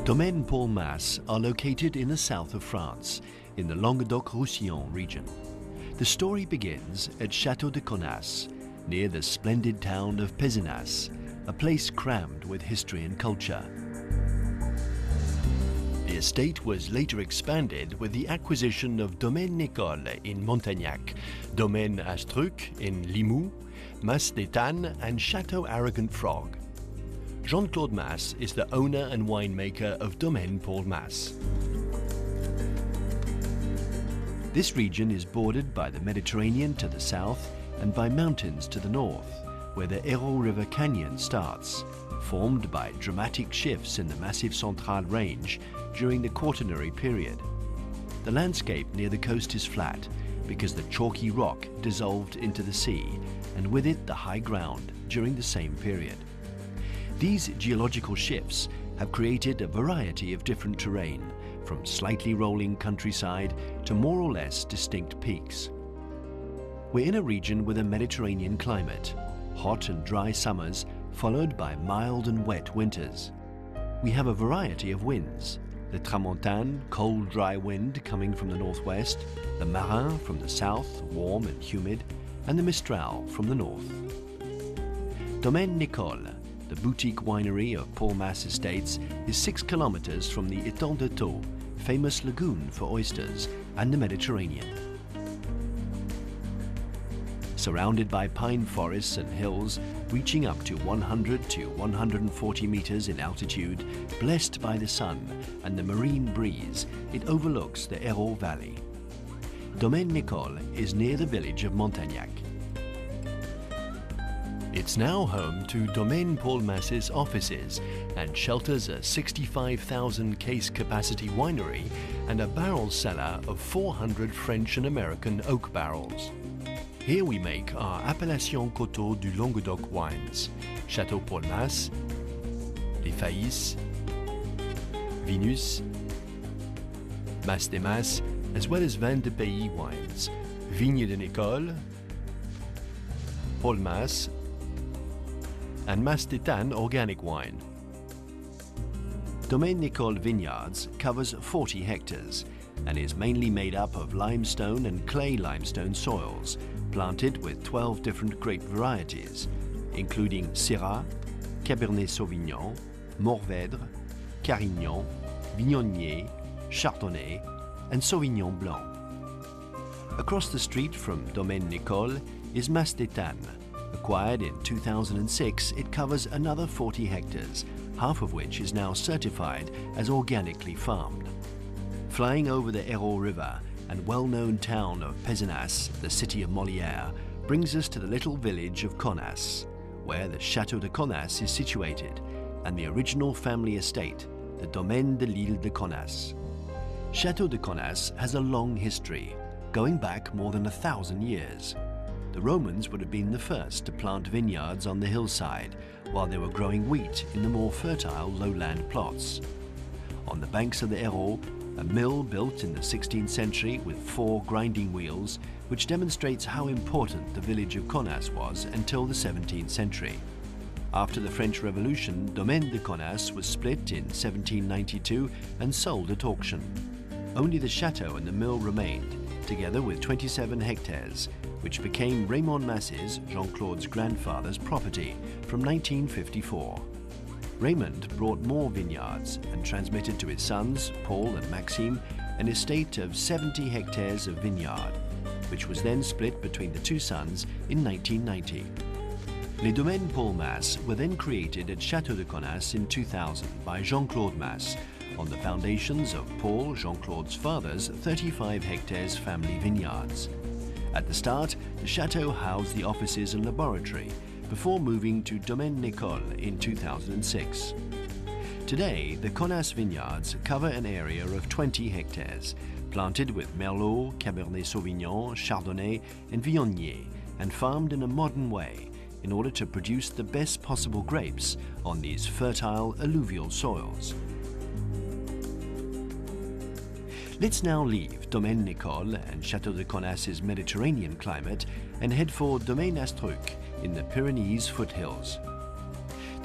Domaines Paul Masse are located in the south of France, in the Languedoc-Roussillon region. The story begins at Château de Connas, near the splendid town of Pézenas, a place crammed with history and culture. The estate was later expanded with the acquisition of Domaine Nicole in Montagnac, Domaine Astruc in Limoux, Mas d'Étannes and Château Arrogant Frog. Jean-Claude Masse is the owner and winemaker of Domaine Paul Masse. This region is bordered by the Mediterranean to the south and by mountains to the north, where the Hérault River Canyon starts, formed by dramatic shifts in the Massif Central range during the Quaternary period. The landscape near the coast is flat because the chalky rock dissolved into the sea, and with it the high ground during the same period. These geological shifts have created a variety of different terrain, from slightly rolling countryside to more or less distinct peaks. We're in a region with a Mediterranean climate, hot and dry summers followed by mild and wet winters. We have a variety of winds, the Tramontane, cold dry wind coming from the northwest, the Marin from the south, warm and humid, and the Mistral from the north. Domaine Nicole, the boutique winery of Paul Masse Estates, is 6 kilometers from the Étang de Thau, famous lagoon for oysters, and the Mediterranean. Surrounded by pine forests and hills reaching up to 100 to 140 meters in altitude, blessed by the sun and the marine breeze, it overlooks the Hérault Valley. Domaine Nicole is near the village of Montagnac. It's now home to Domaine Paul Masse's offices and shelters a 65,000 case capacity winery and a barrel cellar of 400 French and American oak barrels. Here we make our Appellation Coteaux du Languedoc wines, Château Paul Masse, Les Faïs, Vinus, Mas des Mas, as well as Vin de Pays wines, Vigne de Nicole, Paul Masse, and Mas d'Étannes organic wine. Domaine Nicole Vineyards covers 40 hectares and is mainly made up of limestone and clay limestone soils, planted with 12 different grape varieties, including Syrah, Cabernet Sauvignon, Mourvèdre, Carignan, Viognier, Chardonnay, and Sauvignon Blanc. Across the street from Domaine Nicole is Mas d'Étannes. Acquired in 2006, it covers another 40 hectares, half of which is now certified as organically farmed. Flying over the Hérault River and well-known town of Pézenas, the city of Molière, brings us to the little village of Connas, where the Château de Connas is situated, and the original family estate, the Domaine de l'Île de Connas. Château de Connas has a long history, going back more than 1,000 years. The Romans would have been the first to plant vineyards on the hillside, while they were growing wheat in the more fertile lowland plots. On the banks of the Hérault, a mill built in the 16th century with 4 grinding wheels, which demonstrates how important the village of Connas was until the 17th century. After the French Revolution, Domaine de Connas was split in 1792 and sold at auction. Only the chateau and the mill remained, together with 27 hectares, which became Raymond Masse's, Jean-Claude's grandfather's, property from 1954. Raymond brought more vineyards and transmitted to his sons, Paul and Maxime, an estate of 70 hectares of vineyard, which was then split between the 2 sons in 1990. Les Domaines Paul Masse were then created at Château de Connas in 2000 by Jean-Claude Masse, on the foundations of Paul, Jean-Claude's father's 35 hectares family vineyards. At the start, the chateau housed the offices and laboratory, before moving to Domaine Nicole in 2006. Today, the Connas vineyards cover an area of 20 hectares, planted with Merlot, Cabernet Sauvignon, Chardonnay and Viognier, and farmed in a modern way in order to produce the best possible grapes on these fertile alluvial soils. Let's now leave Domaine Nicole and Château de Connas' Mediterranean climate and head for Domaine Astruc in the Pyrenees foothills.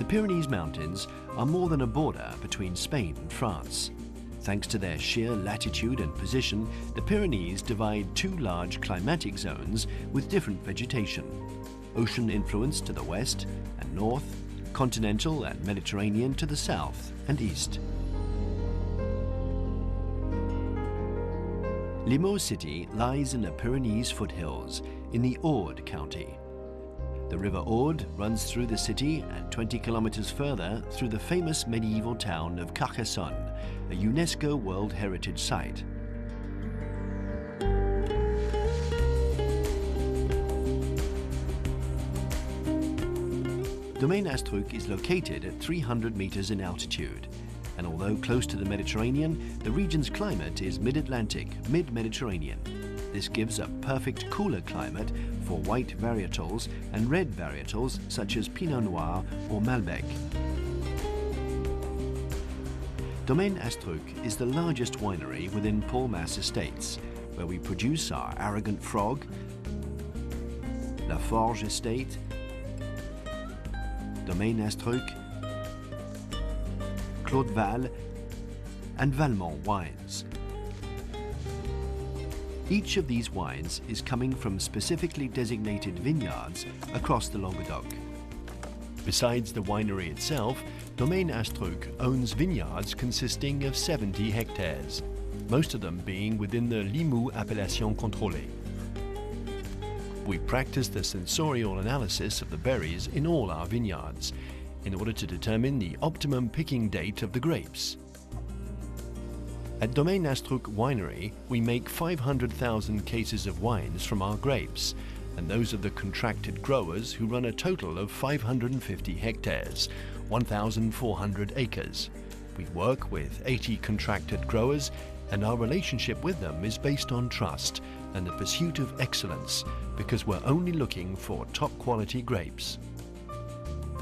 The Pyrenees Mountains are more than a border between Spain and France. Thanks to their sheer latitude and position, the Pyrenees divide two large climatic zones with different vegetation. Ocean influence to the west and north, continental and Mediterranean to the south and east. Limoux city lies in the Pyrenees foothills in the Aude county. The River Aude runs through the city and 20 kilometers further through the famous medieval town of Carcassonne, a UNESCO World Heritage Site. Domaine Astruc is located at 300 meters in altitude, and although close to the Mediterranean, the region's climate is mid-Atlantic, mid-Mediterranean. This gives a perfect cooler climate for white varietals and red varietals such as Pinot Noir or Malbec. Domaine Astruc is the largest winery within Paul Mas Estates, where we produce our Arrogant Frog, La Forge Estate, Domaine Astruc, Claude Val, and Valmont wines. Each of these wines is coming from specifically designated vineyards across the Languedoc. Besides the winery itself, Domaine Astruc owns vineyards consisting of 70 hectares, most of them being within the Limoux Appellation Contrôlée. We practice the sensorial analysis of the berries in all our vineyards in order to determine the optimum picking date of the grapes. At Domaine Astruc Winery, we make 500,000 cases of wines from our grapes, and those of the contracted growers who run a total of 550 hectares, 1,400 acres. We work with 80 contracted growers, and our relationship with them is based on trust and the pursuit of excellence, because we're only looking for top quality grapes.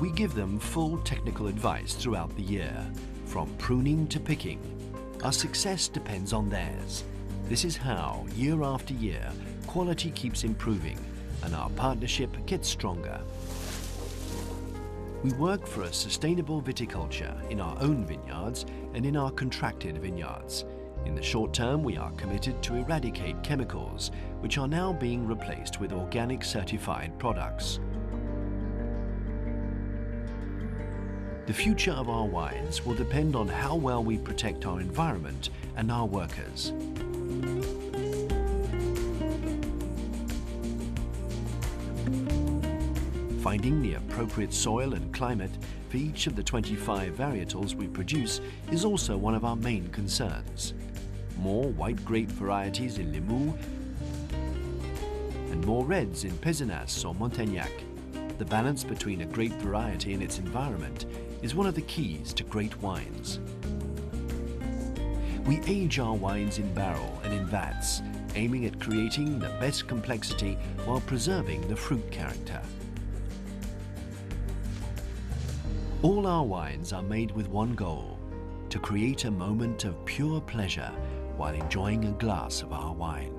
We give them full technical advice throughout the year, from pruning to picking. Our success depends on theirs. This is how, year after year, quality keeps improving and our partnership gets stronger. We work for a sustainable viticulture in our own vineyards and in our contracted vineyards. In the short term, we are committed to eradicate chemicals, which are now being replaced with organic certified products. The future of our wines will depend on how well we protect our environment and our workers. Finding the appropriate soil and climate for each of the 25 varietals we produce is also one of our main concerns. More white grape varieties in Limoux and more reds in Pézenas or Montagnac. The balance between a grape variety and its environment is one of the keys to great wines. We age our wines in barrel and in vats, aiming at creating the best complexity while preserving the fruit character. All our wines are made with one goal: to create a moment of pure pleasure while enjoying a glass of our wine.